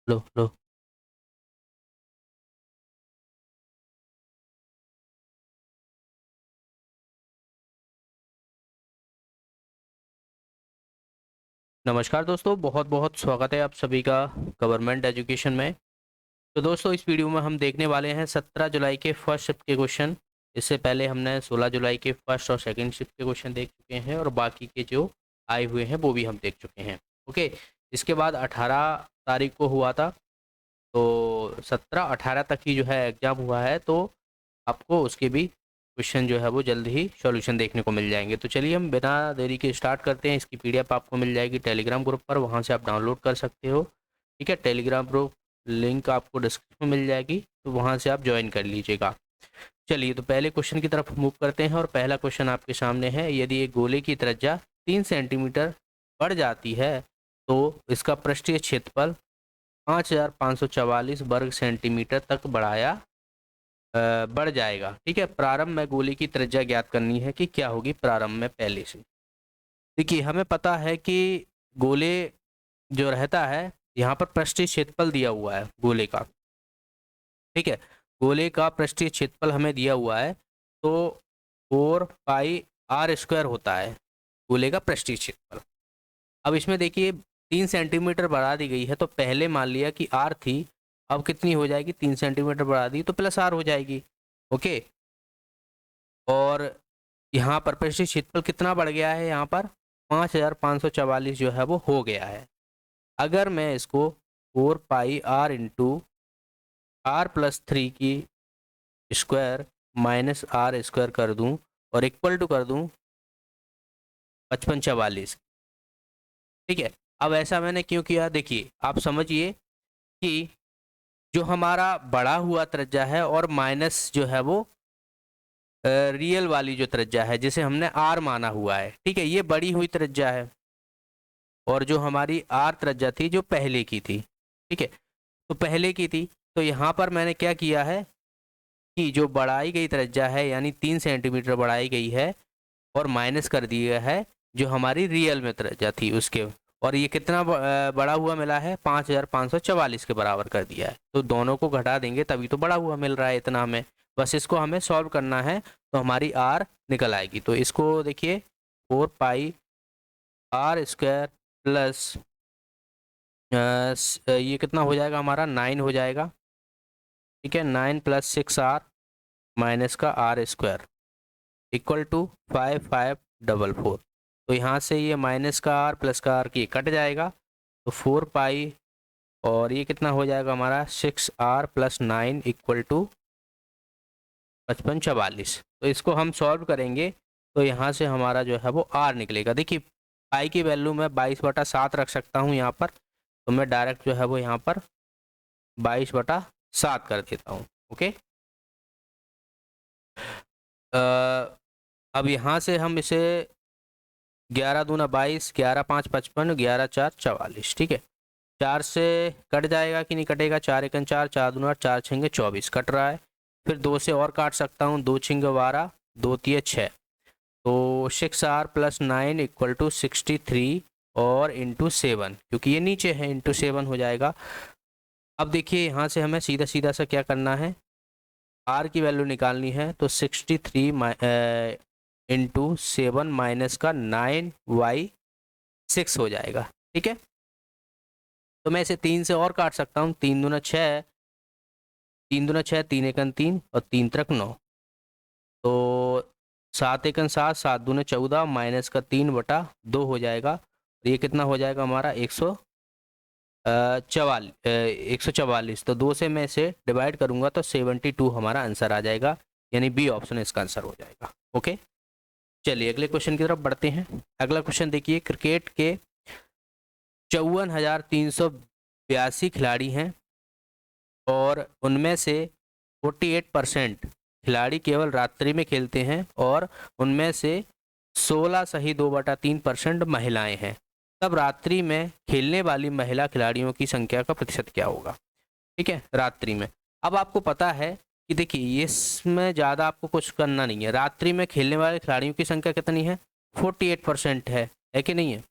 लो लो। नमस्कार दोस्तों, बहुत बहुत स्वागत है आप सभी का गवर्नमेंट एजुकेशन में। तो दोस्तों, इस वीडियो में हम देखने वाले हैं 17 जुलाई के फर्स्ट शिफ्ट के क्वेश्चन। इससे पहले हमने 16 जुलाई के फर्स्ट और सेकंड शिफ्ट के क्वेश्चन देख चुके हैं और बाकी के जो आए हुए हैं वो भी हम देख चुके हैं। ओके। इसके बाद 18 तारीख को हुआ था, तो 17-18 तक ही जो है एग्जाम हुआ है, तो आपको उसके भी क्वेश्चन जो है वो जल्द ही सॉल्यूशन देखने को मिल जाएंगे। तो चलिए हम बिना देरी के स्टार्ट करते हैं। इसकी पीडीएफ आपको मिल जाएगी टेलीग्राम ग्रुप पर, वहाँ से आप डाउनलोड कर सकते हो। ठीक है, टेलीग्राम ग्रुप लिंक आपको डिस्क्रिप्शन में मिल जाएगी, तो वहाँ से आप ज्वाइन कर लीजिएगा। चलिए, तो पहले क्वेश्चन की तरफ मूव करते हैं और पहला क्वेश्चन आपके सामने है। यदि एक गोले की त्रिज्या 3 सेंटीमीटर बढ़ जाती है तो इसका पृष्ठीय क्षेत्रफल 5544 वर्ग सेंटीमीटर तक बढ़ जाएगा। ठीक है, प्रारंभ में गोले की त्रिज्या ज्ञात करनी है कि क्या होगी प्रारंभ में पहले से। देखिए, हमें पता है कि गोले जो रहता है, यहाँ पर पृष्ठीय क्षेत्रफल दिया हुआ है गोले का। ठीक है, गोले का पृष्ठीय क्षेत्रफल हमें दिया हुआ है, तो 4 पाई r² होता है गोले का पृष्ठीय क्षेत्रफल। अब इसमें देखिए 3 सेंटीमीटर बढ़ा दी गई है, तो पहले मान लिया कि r थी, अब कितनी हो जाएगी, 3 सेंटीमीटर बढ़ा दी तो प्लस r हो जाएगी। ओके। और यहाँ पर पृष्ठीय क्षेत्रफल कितना बढ़ गया है, यहाँ पर 5544 जो है वो हो गया है। अगर मैं इसको 4 पाई r × r+3 की स्क्वायर माइनस r² कर दूं और इक्वल टू कर दूं 5544। ठीक है, अब ऐसा मैंने क्यों किया, देखिए आप समझिए कि जो हमारा बढ़ा हुआ त्रिज्या है और माइनस जो है वो रियल वाली जो त्रिज्या है जिसे हमने r माना हुआ है, ठीक है, ये बढ़ी हुई त्रिज्या है। और जो हमारी r त्रिज्या थी जो पहले की थी, ठीक है, तो पहले की थी, तो यहाँ पर मैंने क्या किया है कि जो बढ़ाई गई त्रिज्या है यानी 3 सेंटीमीटर बढ़ाई गई है और माइनस कर दिया है जो हमारी रियल में त्रिज्या थी उसके। और ये कितना बड़ा हुआ मिला है, 5544 के बराबर कर दिया है। तो दोनों को घटा देंगे तभी तो बड़ा हुआ मिल रहा है इतना हमें। बस इसको हमें सॉल्व करना है, तो हमारी r निकल आएगी। तो इसको देखिए 4 पाई r² प्लस ये कितना हो जाएगा हमारा, 9 हो जाएगा। ठीक है, 9 + 6r माइनस का r² इक्वल टू 5544। तो यहाँ से ये माइनस का r प्लस का r की कट जाएगा, तो 4 पाई और ये कितना हो जाएगा हमारा 6r + 9 इक्वल टू 5544। तो इसको हम सॉल्व करेंगे, तो यहाँ से हमारा जो है वो r निकलेगा। देखिए, पाई की वैल्यू मैं 22/7 रख सकता हूँ यहाँ पर, तो मैं डायरेक्ट जो है वो यहाँ पर 22/7 कर देता हूँ। ओके। अब यहाँ से हम इसे 11 दूना 22, 11 5 55, 11 4 44। ठीक है, 4 से कट जाएगा कि नहीं कटेगा, 4 एकन 4, 4 दूना 4 छंगे 24 कट रहा है। फिर 2 से और काट सकता हूँ, 2 छंगे 12, 2 तिये 6, तो 6r + 9 इक्वल टू 63 और इंटू 7, क्योंकि ये नीचे है इंटू 7 हो जाएगा। अब देखिए यहाँ से हमें सीधा सीधा सा क्या करना है, r की वैल्यू निकालनी है, तो 63 इंटू 7 माइनस का 9y6 हो जाएगा। ठीक है, तो मैं इसे 3 से और काट सकता हूँ, 3 दूना 6, 3 दूना 6, 3 एकन 3 और 3 त्रिक 9, तो 7 एकन 7, 7 दूने 14 माइनस का 3/2 हो जाएगा। ये कितना हो जाएगा हमारा 144। तो 2 से मैं इसे डिवाइड करूंगा तो 72 हमारा आंसर आ जाएगा, यानी बी ऑप्शन इसका आंसर हो जाएगा। ओके, चलिए अगले क्वेश्चन की तरफ बढ़ते हैं। अगला क्वेश्चन देखिए, क्रिकेट के 54,382 खिलाड़ी हैं और उनमें से 48% खिलाड़ी केवल रात्रि में खेलते हैं और उनमें से 16 2/3% महिलाएं हैं। तब रात्रि में खेलने वाली महिला खिलाड़ियों की संख्या का प्रतिशत क्या होगा। ठीक है, रात्रि में। अब आपको पता है कि देखिए इसमें ज़्यादा आपको कुछ करना नहीं है। रात्रि में खेलने वाले खिलाड़ियों की संख्या कितनी है, 48% है कि नहीं है,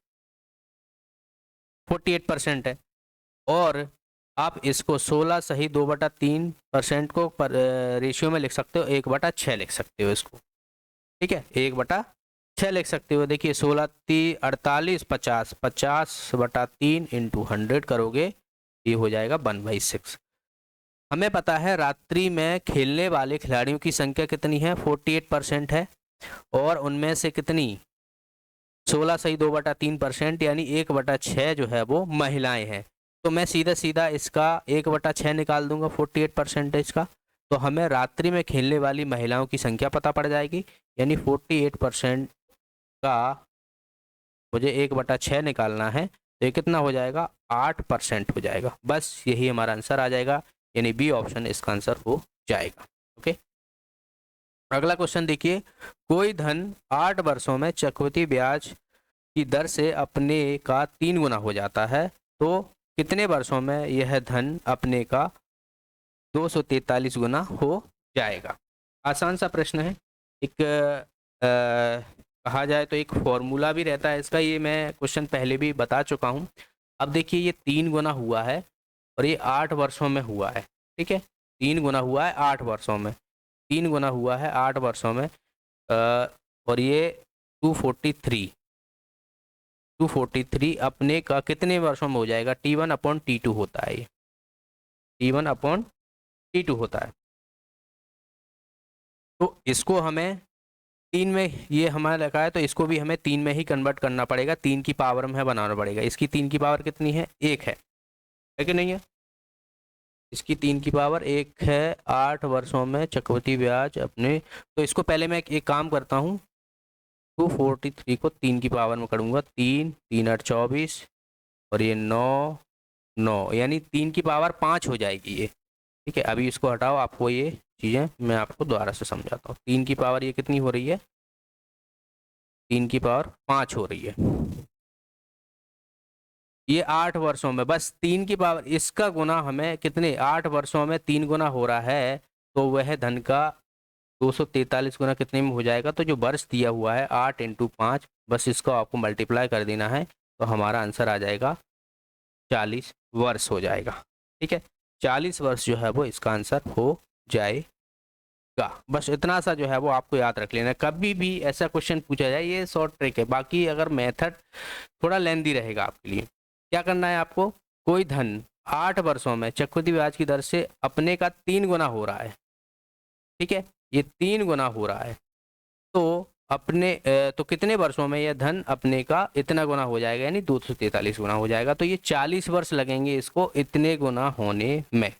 48% है। और आप इसको 16 सही 2/3% को रेशियो में लिख सकते हो, 1/6 लिख सकते हो इसको, ठीक है, 1/6 लिख सकते हो। देखिए 16 3 48 50, 50/3 इंटू 100 करोगे, ये हो जाएगा 1/6। हमें पता है रात्रि में खेलने वाले खिलाड़ियों की संख्या कितनी है, 48% है, और उनमें से कितनी 16 सही 2/3% यानी 1/6 जो है वो महिलाएं हैं। तो मैं सीधा सीधा इसका 1/6 निकाल दूंगा 48% का, तो हमें रात्रि में खेलने वाली महिलाओं की संख्या पता पड़ जाएगी, यानी 48% का मुझे 1/6 निकालना है, तो ये कितना हो जाएगा, 8% हो जाएगा। बस यही हमारा आंसर आ जाएगा, यानी बी ऑप्शन इसका आंसर हो जाएगा। ओके, अगला क्वेश्चन देखिए, कोई धन 8 वर्षों में चक्रवृद्धि ब्याज की दर से अपने का 3 गुना हो जाता है, तो कितने वर्षों में यह धन अपने का 243 गुना हो जाएगा। आसान सा प्रश्न है। एक कहा जाए तो एक फॉर्मूला भी रहता है इसका, ये मैं क्वेश्चन पहले भी बता चुका हूँ। अब देखिए ये 3 गुना हुआ है और ये 8 वर्षों में हुआ है, ठीक है, 3 गुना हुआ है 8 वर्षों में, 3 गुना हुआ है 8 वर्षों में, और ये 243 अपने का कितने वर्षों में हो जाएगा, T1/T2 होता है, ये T1/T2 होता है। तो इसको हमें 3 में, ये हमारा लिखा है तो इसको भी हमें 3 में ही कन्वर्ट करना पड़ेगा, 3 की पावर में बनाना पड़ेगा। इसकी 3 की पावर कितनी है, 1 है कि नहीं है, इसकी 3 की पावर 1 है। 8 वर्षों में चक्रवृद्धि ब्याज अपने, तो इसको पहले मैं एक काम करता हूँ, 243 को 3 की पावर में करूँगा, 3 3 8 24 और ये 9 9, यानी 3 की पावर 5 हो जाएगी ये, ठीक है। अभी इसको हटाओ, आपको ये चीज़ें मैं आपको दोबारा से समझाता हूँ। 3 की पावर ये कितनी हो रही है, 3 की पावर 5 हो रही है, ये 8 वर्षों में, बस 3 की पावर इसका गुना हमें कितने, 8 वर्षों में 3 गुना हो रहा है, तो वह धन का 243 गुना कितने में हो जाएगा। तो जो वर्ष दिया हुआ है 8 × 5, बस इसको आपको मल्टीप्लाई कर देना है, तो हमारा आंसर आ जाएगा 40 वर्ष हो जाएगा, ठीक है। 40 वर्ष जो है वो इसका आंसर हो जाएगा। बस इतना सा जो है वो आपको याद रख लेना, कभी भी ऐसा क्वेश्चन पूछा जाए, ये शॉर्ट ट्रिक है। बाकी अगर मेथड थोड़ा लेंदी रहेगा आपके लिए, क्या करना है आपको, कोई धन 8 वर्षों में चक्रवृद्धि ब्याज की दर से अपने का 3 गुना हो रहा है, ठीक है, ये 3 गुना हो रहा है, तो अपने तो कितने वर्षों में यह धन अपने का इतना गुना हो जाएगा, यानी 243 गुना हो जाएगा। तो ये 40 वर्ष लगेंगे इसको इतने गुना होने में।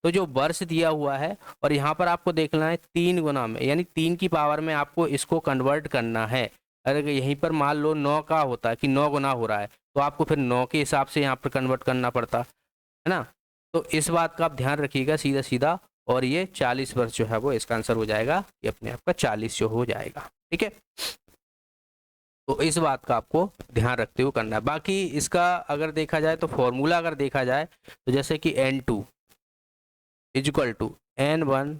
तो जो वर्ष दिया हुआ है, और यहाँ पर आपको देखना है 3 गुना में, यानी 3 की पावर में आपको इसको कन्वर्ट करना है। अगर यहीं पर मान लो 9 का होता है कि 9 गुना हो रहा है, तो आपको फिर 9 के हिसाब से यहाँ पर कन्वर्ट करना पड़ता है ना। तो इस बात का आप ध्यान रखिएगा सीधा सीधा, और ये 40 वर्ष जो है वो इसका आंसर हो जाएगा, ये अपने आप का 40 जो हो जाएगा, ठीक है। तो इस बात का आपको ध्यान रखते हुए करना है। बाकी इसका अगर देखा जाए तो फॉर्मूला अगर देखा जाए तो जैसे कि N2 = N1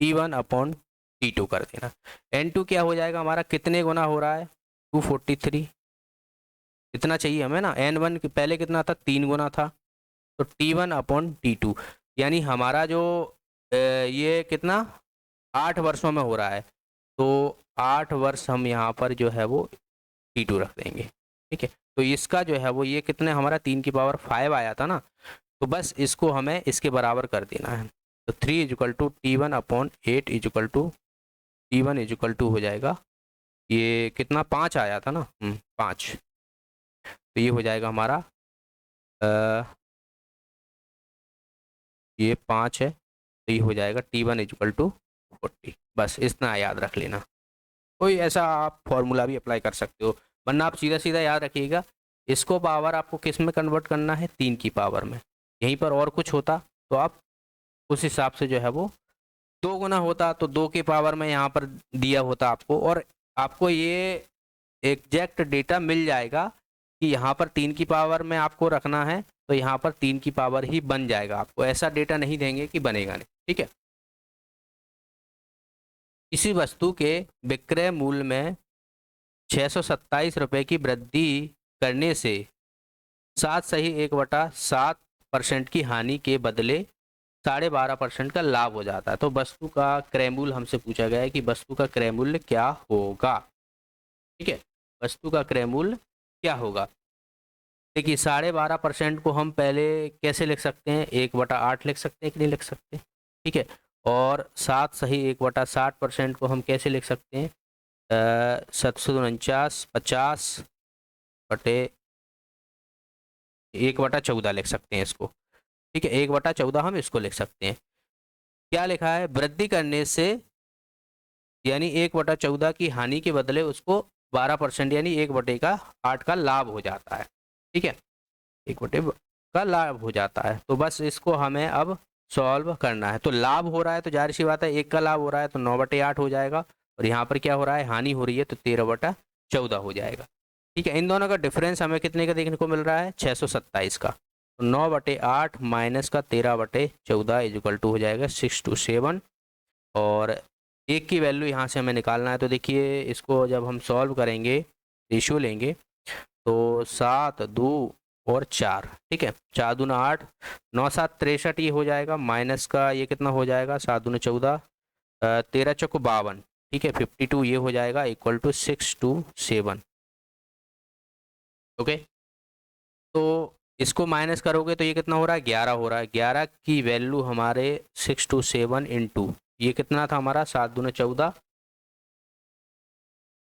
T1/T2 कर देना। N2 क्या हो जाएगा हमारा, कितने गुना हो रहा है, 243, इतना चाहिए हमें ना। N1 पहले कितना था, 3 गुना था, तो T1/T2 यानी हमारा जो ये कितना 8 वर्षों में हो रहा है, तो 8 वर्ष हम यहाँ पर जो है वो T2 रख देंगे, ठीक है। तो इसका जो है वो ये कितने हमारा 3 की पावर 5 आया था ना, तो बस इसको हमें इसके बराबर कर देना है। तो 3 = T1/8 = T1 हो जाएगा, ये कितना 5 आया था ना, 5, तो ये हो जाएगा हमारा ये 5 है, तो ये हो जाएगा T1 = 40। बस इतना याद रख लेना। कोई ऐसा आप फॉर्मूला भी अप्लाई कर सकते हो, वरना आप सीधा सीधा याद रखिएगा, इसको पावर आपको किस में कन्वर्ट करना है, 3 की पावर में। यहीं पर और कुछ होता तो आप उस हिसाब से जो है वो 2 गुना होता तो 2 की पावर में यहाँ पर दिया होता आपको, और आपको ये एग्जैक्ट डेटा मिल जाएगा कि यहाँ पर 3 की पावर में आपको रखना है, तो यहाँ पर 3 की पावर ही बन जाएगा। आपको ऐसा डेटा नहीं देंगे कि बनेगा नहीं, ठीक है। किसी वस्तु के विक्रय मूल्य में 627 रुपये की वृद्धि करने से 7 सही 1/7 12% की हानि के बदले 12.5% का लाभ हो जाता है। तो वस्तु का क्रय मूल्य हमसे पूछा गया है कि वस्तु का क्रय मूल्य क्या होगा। ठीक है, वस्तु का क्रय मूल्य क्या होगा। देखिए 12.5% को हम पहले कैसे लिख सकते हैं, 1/8 लिख सकते हैं कि नहीं लिख सकते। ठीक है, और 7 सही 1/60% को हम कैसे लिख सकते हैं, 749 50 बटे 1/14 लिख सकते हैं इसको। ठीक है, 1/14 हम इसको लिख सकते हैं। क्या लिखा है, वृद्धि करने से यानी 1/14 की हानि के बदले उसको 12% यानी 1/8 का लाभ हो जाता है। ठीक है, 1/8 का लाभ हो जाता है। तो बस इसको हमें अब सॉल्व करना है। तो लाभ हो रहा है तो जाहिर सी बात है 1 का लाभ हो रहा है तो 9/8 हो जाएगा, और यहाँ पर क्या हो रहा है, हानि हो रही है तो 13/14 हो जाएगा। ठीक है, इन दोनों का डिफरेंस हमें कितने का देखने को मिल रहा है, 627 का। तो 9/8 माइनस का 13/14 इज इक्वल टू हो जाएगा 627, और 1 की वैल्यू यहाँ से हमें निकालना है। तो देखिए इसको जब हम सॉल्व करेंगे, रेशियो लेंगे, तो 7 2 और 4, ठीक है, 4 दूना 8, 9 7 63 ये हो जाएगा, माइनस का ये कितना हो जाएगा, 7 दूना 14, 13 चौको 52, ठीक है, 52 ये हो जाएगा इक्वल टू 627। ओके, तो इसको माइनस करोगे तो ये कितना हो रहा है, 11 हो रहा है। 11 की वैल्यू हमारे 627 इंटू ये कितना था हमारा, 7 दूना 14,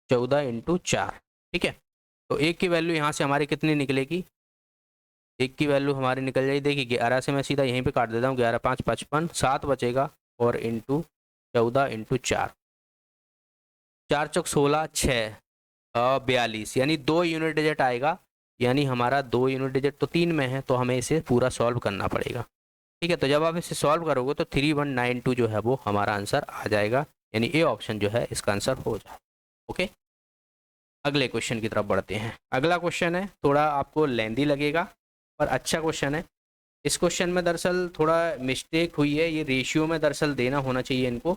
14 इंटू 4। ठीक है, तो 1 की वैल्यू यहाँ से हमारी कितनी निकलेगी, 1 की वैल्यू हमारी निकल जाएगी, देखिए 11 से मैं सीधा यहीं पे काट देता हूँ, 11 5 55, 7 बचेगा, और इंटू 14 इंटू 4, 4 चौक 16, 6 42, यानी 2 यूनिट डिजिट आएगा। यानी हमारा 2 यूनिट डिजिट तो 3 में है, तो हमें इसे पूरा सॉल्व करना पड़ेगा। ठीक है, तो जब आप इसे सॉल्व करोगे तो 3192 जो है वो हमारा आंसर आ जाएगा, यानी ए ऑप्शन जो है इसका आंसर हो जाए। ओके, अगले क्वेश्चन की तरफ बढ़ते हैं। अगला क्वेश्चन है, थोड़ा आपको लेंदी लगेगा पर अच्छा क्वेश्चन है। इस क्वेश्चन में दरअसल थोड़ा मिस्टेक हुई है, ये रेशियो में दरअसल देना होना चाहिए इनको,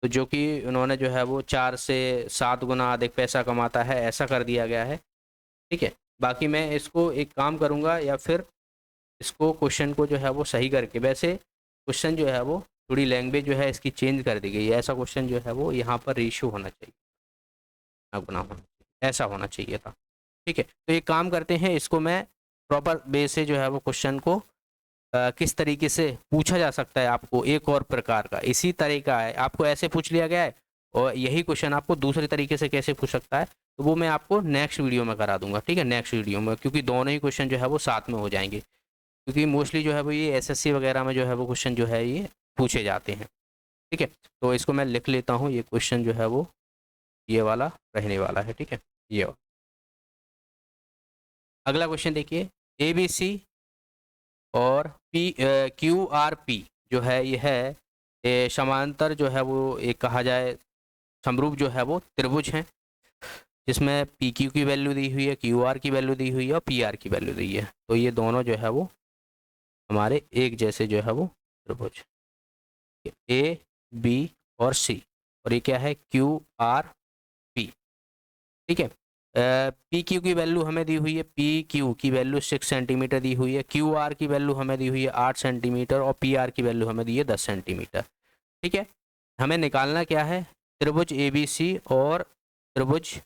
तो जो कि उन्होंने जो है वो 4 से 7 गुना अधिक पैसा कमाता है ऐसा कर दिया गया है। ठीक है, बाकी मैं इसको एक काम करूँगा, या फिर इसको क्वेश्चन को जो है वो सही करके, वैसे क्वेश्चन जो है वो थोड़ी लैंग्वेज जो है इसकी चेंज कर दी गई है। ऐसा क्वेश्चन जो है वो यहाँ पर रेशियो होना चाहिए, ना गुना होना चाहिए, ऐसा होना चाहिए था। ठीक है, तो एक काम करते हैं, इसको मैं प्रॉपर वे से जो है वो क्वेश्चन को किस तरीके से पूछा जा सकता है, आपको एक और प्रकार का इसी तरीका है, आपको ऐसे पूछ लिया गया है और यही क्वेश्चन आपको दूसरे तरीके से कैसे पूछ सकता है, तो वो मैं आपको नेक्स्ट वीडियो में करा दूंगा। ठीक है, नेक्स्ट वीडियो में, क्योंकि दोनों ही क्वेश्चन जो है वो साथ में हो जाएंगे, क्योंकि मोस्टली जो है वो ये एसएससी वगैरह में जो है वो क्वेश्चन जो है ये पूछे जाते हैं। ठीक है, तो इसको मैं लिख लेता हूँ, ये क्वेश्चन जो है वो ये वाला रहने वाला है। ठीक है, ये वाला। अगला क्वेश्चन देखिए, ए बी सी और पी क्यू आर पी जो है ये है, ये समांतर जो है वो एक कहा जाए समरूप जो है वो त्रिभुज हैं, जिसमें पी क्यू की वैल्यू दी हुई है, क्यू आर की वैल्यू दी हुई है और पी आर की वैल्यू दी है। तो ये दोनों जो है वो हमारे एक जैसे जो है वो त्रिभुज, ए बी और सी, और ये क्या है, क्यू आर पी। ठीक है, पी क्यू की वैल्यू हमें दी हुई है, पी क्यू की वैल्यू 6 सेंटीमीटर दी हुई है, क्यू आर की वैल्यू हमें दी हुई है 8 सेंटीमीटर, और पी आर की वैल्यू हमें दी है 10 सेंटीमीटर। ठीक है, हमें निकालना क्या है, त्रिभुज ए बी सी और त्रिभुज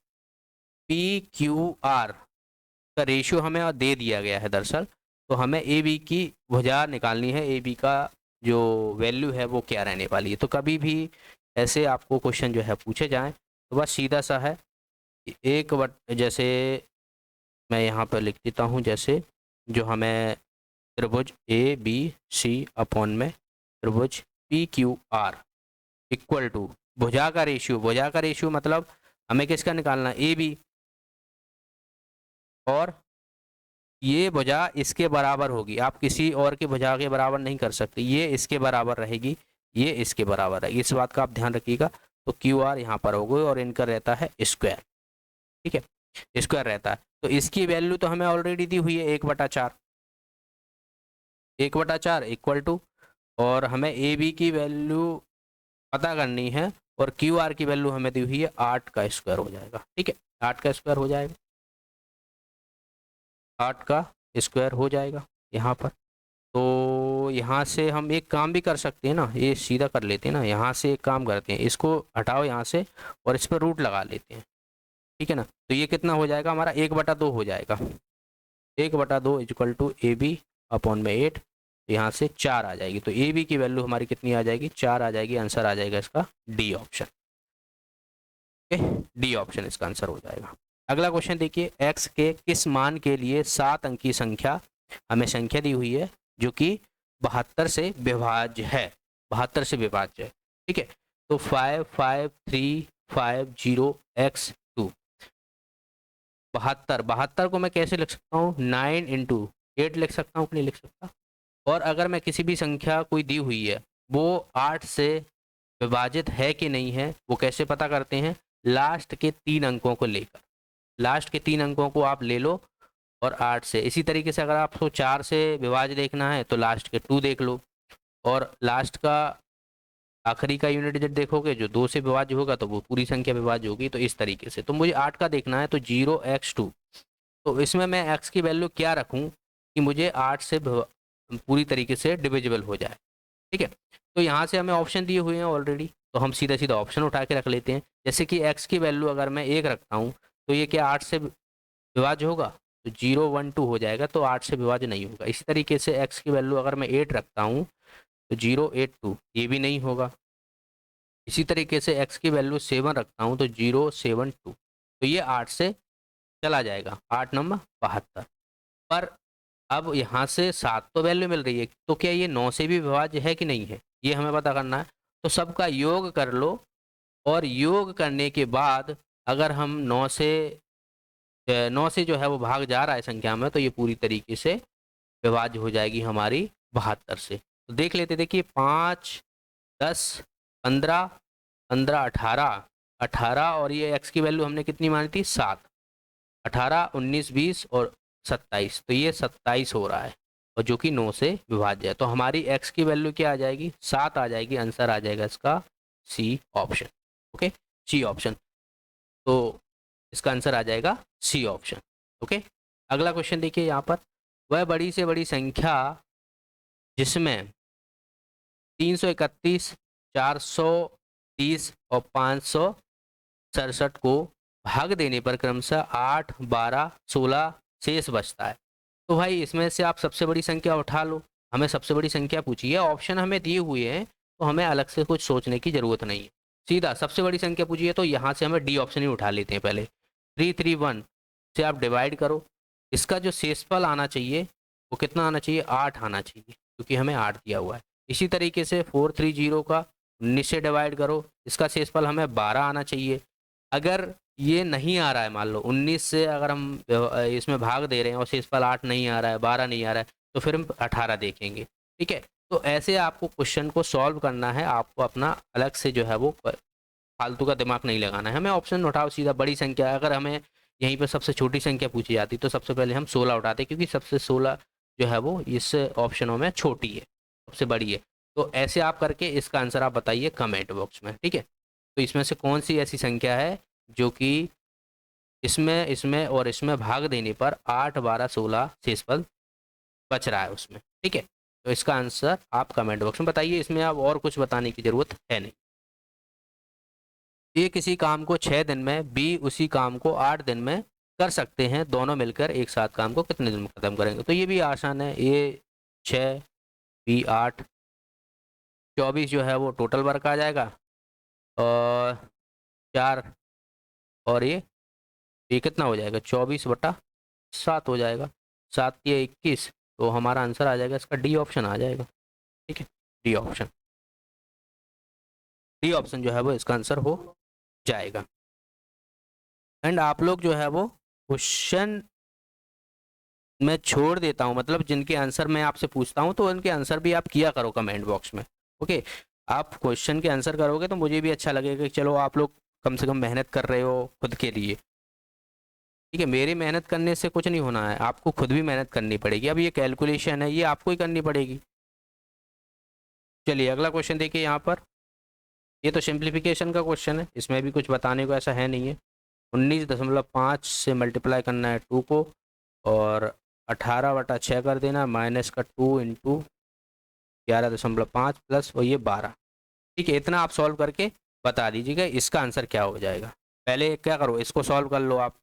पी क्यू आर का रेशियो हमें और दे दिया गया है दरअसल, तो हमें ए बी की भुजा निकालनी है, ए बी का जो वैल्यू है वो क्या रहने वाली है। तो कभी भी ऐसे आपको क्वेश्चन जो है पूछे जाएँ तो बस सीधा सा है, एक वट जैसे मैं यहाँ पर लिख देता हूँ, जैसे जो हमें त्रिभुज ए बी सी अपॉन में त्रिभुज P Q R equal to भुजा का रेशियो, भुजा का रेशियो मतलब हमें किसका निकालना, ए बी, और ये भुजा इसके बराबर होगी, आप किसी और की भुजा के बराबर नहीं कर सकते, ये इसके बराबर रहेगी, ये इसके बराबर है, इस बात का आप ध्यान रखिएगा। तो क्यू आर यहाँ पर होगा और इनका रहता है स्क्वायर। ठीक है, स्क्वायर रहता है, तो इसकी वैल्यू तो हमें ऑलरेडी दी हुई है 1/4, 1/4 इक्वल टू, और हमें ए बी की वैल्यू पता करनी है, और क्यू आर की वैल्यू हमें दी हुई है 8 का स्क्वायर हो जाएगा। ठीक है, 8 का स्क्वायर हो जाएगा, 8 का स्क्वायर हो जाएगा यहाँ पर। तो यहाँ से हम एक काम भी कर सकते हैं ना, ये सीधा कर लेते हैं ना, यहाँ से एक काम करते हैं, इसको हटाओ यहाँ से और इस पर रूट लगा लेते हैं, ठीक है ना। तो ये कितना हो जाएगा हमारा, 1/2 हो जाएगा, 1/2 equal to A B upon में 8, यहाँ से 4 आ जाएगी। तो ए बी की वैल्यू हमारी कितनी आ जाएगी, 4 आ जाएगी। आंसर आ जाएगा इसका डी ऑप्शन। डी ऑप्शन इसका आंसर हो जाएगा। अगला क्वेश्चन देखिए, x के किस मान के लिए 7 अंकी संख्या, हमें संख्या दी हुई है जो कि 72 से विभाज्य है, 72 से विभाज्य है, ठीक है। तो 55350x2, 72 को मैं कैसे लिख सकता हूँ, 9 इंटू 8 लिख सकता हूँ कि नहीं लिख सकता। और अगर मैं किसी भी संख्या कोई दी हुई है वो 8 से विभाजित है कि नहीं है, वो कैसे पता करते हैं, लास्ट के 3 अंकों को लेकर, लास्ट के 3 अंकों को आप ले लो और 8 से। इसी तरीके से अगर आपको 4 से विभाज्य देखना है तो लास्ट के 2 देख लो, और लास्ट का आखिरी का यूनिट जब देखोगे जो 2 से विभाज्य होगा तो वो पूरी संख्या विभाज्य होगी। तो इस तरीके से, तो मुझे 8 का देखना है तो 0x2, तो इसमें मैं x की वैल्यू क्या रखूं कि मुझे 8 से पूरी तरीके से डिविजिबल हो जाए, ठीक है। तो यहाँ से हमें ऑप्शन दिए हुए हैं ऑलरेडी, तो हम सीधा सीधा ऑप्शन उठा के रख लेते हैं। जैसे कि x की वैल्यू अगर मैं 1 रखता हूँ तो ये क्या 8 से विभाज्य होगा, तो 012 हो जाएगा, तो 8 से विभाज्य नहीं होगा। इसी तरीके से x की वैल्यू अगर मैं 8 रखता हूँ तो 082, ये भी नहीं होगा। इसी तरीके से x की वैल्यू 7 रखता हूँ तो 072, तो ये 8 से चला जाएगा, 8 नंबर 72। पर अब यहाँ से 7 तो वैल्यू मिल रही है, तो क्या ये 9 से भी विभाज्य है कि नहीं है, ये हमें पता करना है। तो सबका योग कर लो, और योग करने के बाद अगर हम 9 से जो है वो भाग जा रहा है संख्या में, तो ये पूरी तरीके से विभाज्य हो जाएगी हमारी 72 से। तो देख लेते, देखिए 5, 10, 15, 15, 18, 18, और ये x की वैल्यू हमने कितनी मानी थी, 7, 18, 19, 20 और 27, तो ये 27 हो रहा है, और जो कि 9 से विभाज्य है। तो हमारी x की वैल्यू क्या आ जाएगी, 7 आ जाएगी। आंसर आ जाएगा इसका C option. Okay, C option, तो इसका आंसर आ जाएगा सी ऑप्शन। ओके, अगला क्वेश्चन देखिए यहाँ पर, वह बड़ी से बड़ी संख्या जिसमें 331, 430 और 567 को भाग देने पर क्रमशः 8, 12, 16 शेष बचता है। तो भाई इसमें से आप सबसे बड़ी संख्या उठा लो, हमें सबसे बड़ी संख्या पूछी है, ऑप्शन हमें दिए हुए हैं, तो हमें अलग से कुछ सोचने की जरूरत नहीं है, सीधा सबसे बड़ी संख्या पूछी है तो यहाँ से हमें डी ऑप्शन ही उठा लेते हैं। पहले 331 से आप डिवाइड करो, इसका जो शेषफल आना चाहिए वो कितना आना चाहिए, 8 आना चाहिए, क्योंकि हमें 8 दिया हुआ है। इसी तरीके से 430 का 19 से डिवाइड करो, इसका शेषफल हमें 12 आना चाहिए। अगर ये नहीं आ रहा है, मान लो 19 से अगर हम इसमें भाग दे रहे हैं और शेषफल 8 नहीं आ रहा है, 12 नहीं आ रहा है, तो फिर हम 18 देखेंगे, ठीक है। तो ऐसे आपको क्वेश्चन को सॉल्व करना है, आपको अपना अलग से जो है वो फालतू का दिमाग नहीं लगाना है। हमें ऑप्शन उठाओ सीधा, बड़ी संख्या, अगर हमें यहीं पर सबसे छोटी संख्या पूछी जाती तो सबसे पहले हम 16 उठाते, क्योंकि सबसे 16 जो है वो इस ऑप्शनों में छोटी है, सबसे बड़ी है। तो ऐसे आप करके इसका आंसर आप बताइए कमेंट बॉक्स में, ठीक है। तो इसमें से कौन सी ऐसी संख्या है जो कि इसमें इसमें और इसमें भाग देने पर 8, 12, 16 शेषफल बच रहा है उसमें, ठीक है। तो इसका आंसर आप कमेंट बॉक्स में बताइए, इसमें आप और कुछ बताने की जरूरत है नहीं। ए किसी काम को 6 दिन में, बी उसी काम को 8 दिन में कर सकते हैं, दोनों मिलकर एक साथ काम को कितने दिन में खत्म करेंगे। तो ये भी आसान है, ए 6, बी 8, 24 जो है वो टोटल वर्क आ जाएगा, और 4, और ये कितना हो जाएगा, 24/7 हो जाएगा, 7 या 21, तो हमारा आंसर आ जाएगा इसका डी ऑप्शन आ जाएगा, ठीक है। डी ऑप्शन, डी ऑप्शन जो है वो इसका आंसर हो जाएगा। एंड आप लोग जो है वो क्वेश्चन मैं छोड़ देता हूँ, मतलब जिनके आंसर मैं आपसे पूछता हूँ तो उनके आंसर भी आप किया करो कमेंट बॉक्स में। ओके, आप क्वेश्चन के आंसर करोगे तो मुझे भी अच्छा लगेगा कि चलो आप लोग कम से कम मेहनत कर रहे हो खुद के लिए, ठीक है। मेरी मेहनत करने से कुछ नहीं होना है, आपको खुद भी मेहनत करनी पड़ेगी। अब ये कैलकुलेशन है, ये आपको ही करनी पड़ेगी। चलिए अगला क्वेश्चन देखिए यहाँ पर, ये तो सिंप्लीफिकेशन का क्वेश्चन है, इसमें भी कुछ बताने को ऐसा है नहीं है। 19.5 से मल्टीप्लाई करना है 2 को, और 18/6 कर देना, माइनस का 2 इंटू 11.5 प्लस और ये 12। ठीक है, इतना आप सॉल्व करके बता दीजिएगा इसका आंसर क्या हो जाएगा। पहले क्या करो, इसको सॉल्व कर लो आप,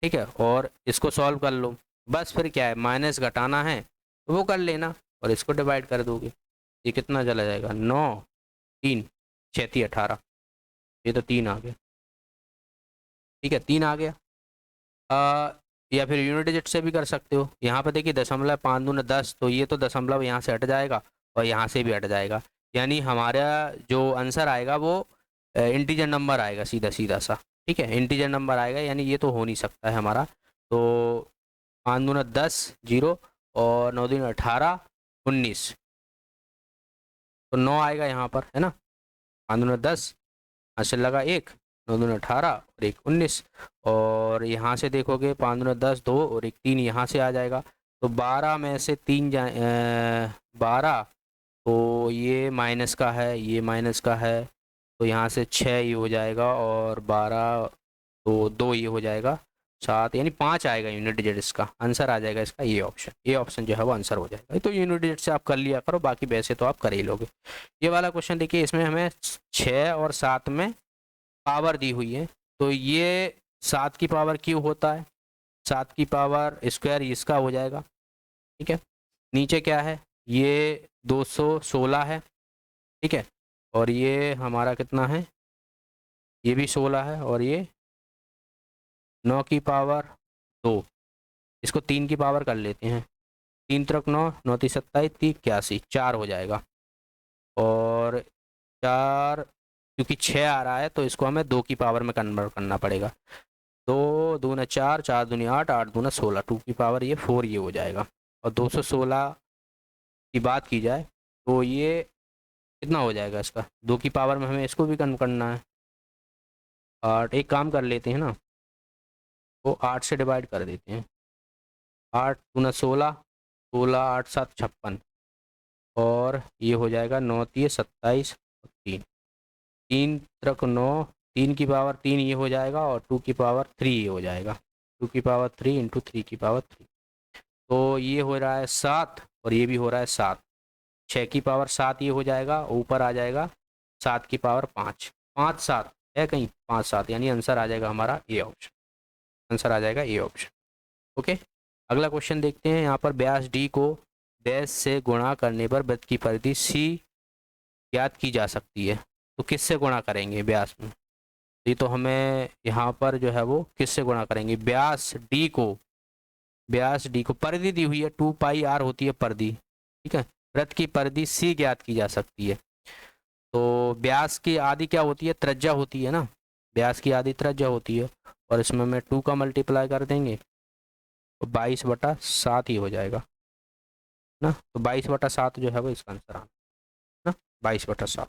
ठीक है, और इसको सॉल्व कर लो। बस फिर क्या है, माइनस घटाना है तो वो कर लेना और इसको डिवाइड कर दोगे। ये कितना चला जाएगा, 9 3 6 3 18, ये तो 3 आ गया। ठीक है, 3 आ गया। या फिर यूनिट डिजिट से भी कर सकते हो। यहाँ पे देखिए 0.5 × 10, तो ये तो दशमलव यहाँ से हट जाएगा और यहाँ से भी हट जाएगा, यानी हमारा जो आंसर आएगा वो इंटीजर नंबर आएगा, सीधा सीधा सा। ठीक है, इंटीजर नंबर आएगा, यानी ये तो हो नहीं सकता है हमारा। तो 5×10 0 और 9×18 19, तो 9 आएगा यहाँ पर, है ना। 5×10 यहाँ से लगा 1, 9×18 और 1 19, और यहाँ से देखोगे 5×10 2 और 1 3, यहाँ से आ जाएगा। तो 12 में से 3 12, तो ये माइनस का है, ये माइनस का है, तो यहाँ से 6 ये हो जाएगा और 12 तो 2 ये हो जाएगा 7, यानी 5 आएगा यूनिट डिजिट। इसका आंसर आ जाएगा इसका ये ऑप्शन जो है वो आंसर हो जाएगा। तो यूनिट डिजिट से आप कर लिया करो, बाकी वैसे तो आप कर ही लोगे। ये वाला क्वेश्चन देखिए, इसमें हमें 6 और 7 में पावर दी हुई है, तो ये 7 की पावर क्यों होता है, 7 की पावर स्क्वायर इसका हो जाएगा। ठीक है, नीचे क्या है, ये 216 है। ठीक है, और ये हमारा कितना है, ये भी 16 है, और ये 9 की पावर 2, इसको 3 की पावर कर लेते हैं। 3 × 9 9 × 27 3 81, 4 हो जाएगा। और 4 क्योंकि 6 आ रहा है तो इसको हमें 2 की पावर में कन्वर्ट करना पड़ेगा। 2 दूना 4, 4 दूनी 8, 8 दूना 16, 2 की पावर ये 4 ये हो जाएगा। और 216 की बात की जाए तो ये कितना हो जाएगा, इसका 2 की पावर में हमें इसको भी कन्वर्ट करना है। और एक काम कर लेते हैं ना, तो 8 से डिवाइड कर देते हैं। 8 दूना 16, 16 8 7 56, और ये हो जाएगा 9 3 27 3, 3 × 9, 3 की पावर 3 ये हो जाएगा, और 2 की पावर 3 ये हो जाएगा। 2 की पावर 3 इंटू 3 की पावर 3, तो ये हो रहा है 7 और ये भी हो रहा है 7। 6 की पावर 7 ये हो जाएगा, ऊपर आ जाएगा 7 की पावर 5, 5 7 है कहीं, 5 7, यानी आंसर आ जाएगा हमारा ए ऑप्शन, आंसर आ जाएगा ए ऑप्शन। ओके, अगला क्वेश्चन देखते हैं। यहाँ पर व्यास डी को डैश से गुणा करने पर वृत्त की परिधि सी ज्ञात की जा सकती है। तो किससे गुणा करेंगे व्यास में, ये तो हमें यहाँ पर जो है वो किससे गुणा करेंगे, व्यास डी को परिधि दी हुई है 2πr होती है परिधि। ठीक है, वृत्त की परिधि सी ज्ञात की जा सकती है। तो व्यास की आदि क्या होती है, त्रिज्या होती है ना, व्यास की आदि त्रिज्या होती है, और इसमें मैं 2 का मल्टीप्लाई कर देंगे तो 22/7 ही हो जाएगा ना। तो 22/7 जो है वो इसका आंसर आना ना, 22/7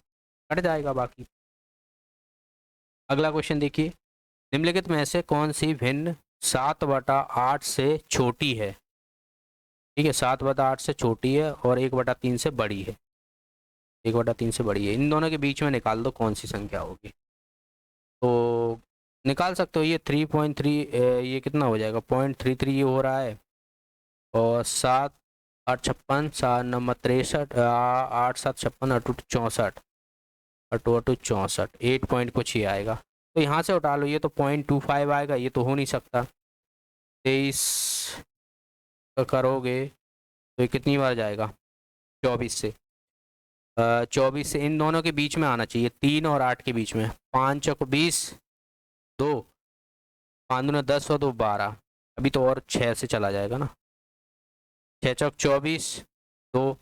कट जाएगा बाकी। अगला क्वेश्चन देखिए, निम्नलिखित में से कौन सी भिन्न 7/8 से छोटी है। ठीक है, 7/8 से छोटी है और 1/3 से बड़ी है, 1/3 से बड़ी है। इन दोनों के बीच में निकाल दो कौन सी संख्या होगी। तो निकाल सकते हो, ये 3.3, ये कितना हो जाएगा 0.33 ये हो रहा है, और 7 8 56 7 9 63 8 7 56 8 8 64 8 8 64 8 पॉइंट कुछ ही आएगा। तो यहाँ से उठा लो, ये तो 0.25 आएगा, ये तो हो नहीं सकता। 23 करोगे तो ये कितनी बार जाएगा, 24 से 24 से इन दोनों के बीच में आना चाहिए, 3 और 8 के बीच में। 5 चौक 20, 2 5 दूना 10 और 2 12, अभी तो और 6 से चला जाएगा ना। 6 चौक 24, 2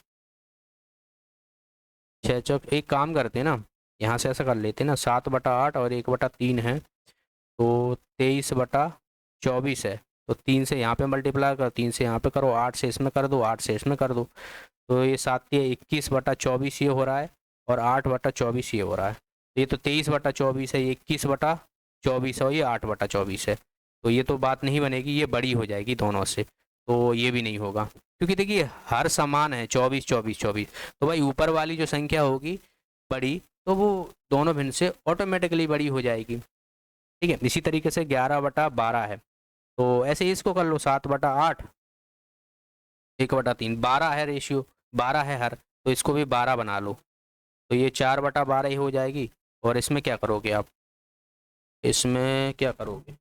6 चौक, एक काम करते हैं ना, यहाँ से ऐसा कर लेते हैं ना, 7/8 और 1/3 है, तो 23/24 है। तो 3 से यहाँ पे मल्टीप्लाई करो, 3 से यहाँ पे करो, 8 से इसमें कर दो, 8 से इसमें कर दो, तो ये 7 ये 21/24 ये हो रहा है, और 8/24 ये हो रहा है। तो ये तो 23/24 है, ये 21/24 है, और ये 8/24 है। तो ये तो बात नहीं बनेगी, ये बड़ी हो जाएगी दोनों से, तो ये भी नहीं होगा, क्योंकि देखिए हर समान है 24 24 24, तो भाई ऊपर वाली जो संख्या होगी बड़ी, तो वो दोनों भिन्न से ऑटोमेटिकली बड़ी हो जाएगी। ठीक है, इसी तरीके से 11/12 है, तो ऐसे ही इसको कर लो 7/8, 1/3, 12 है रेशियो, 12 है हर, तो इसको भी 12 बना लो, तो ये 4/12 ही हो जाएगी। और इसमें क्या करोगे आप, इसमें क्या करोगे,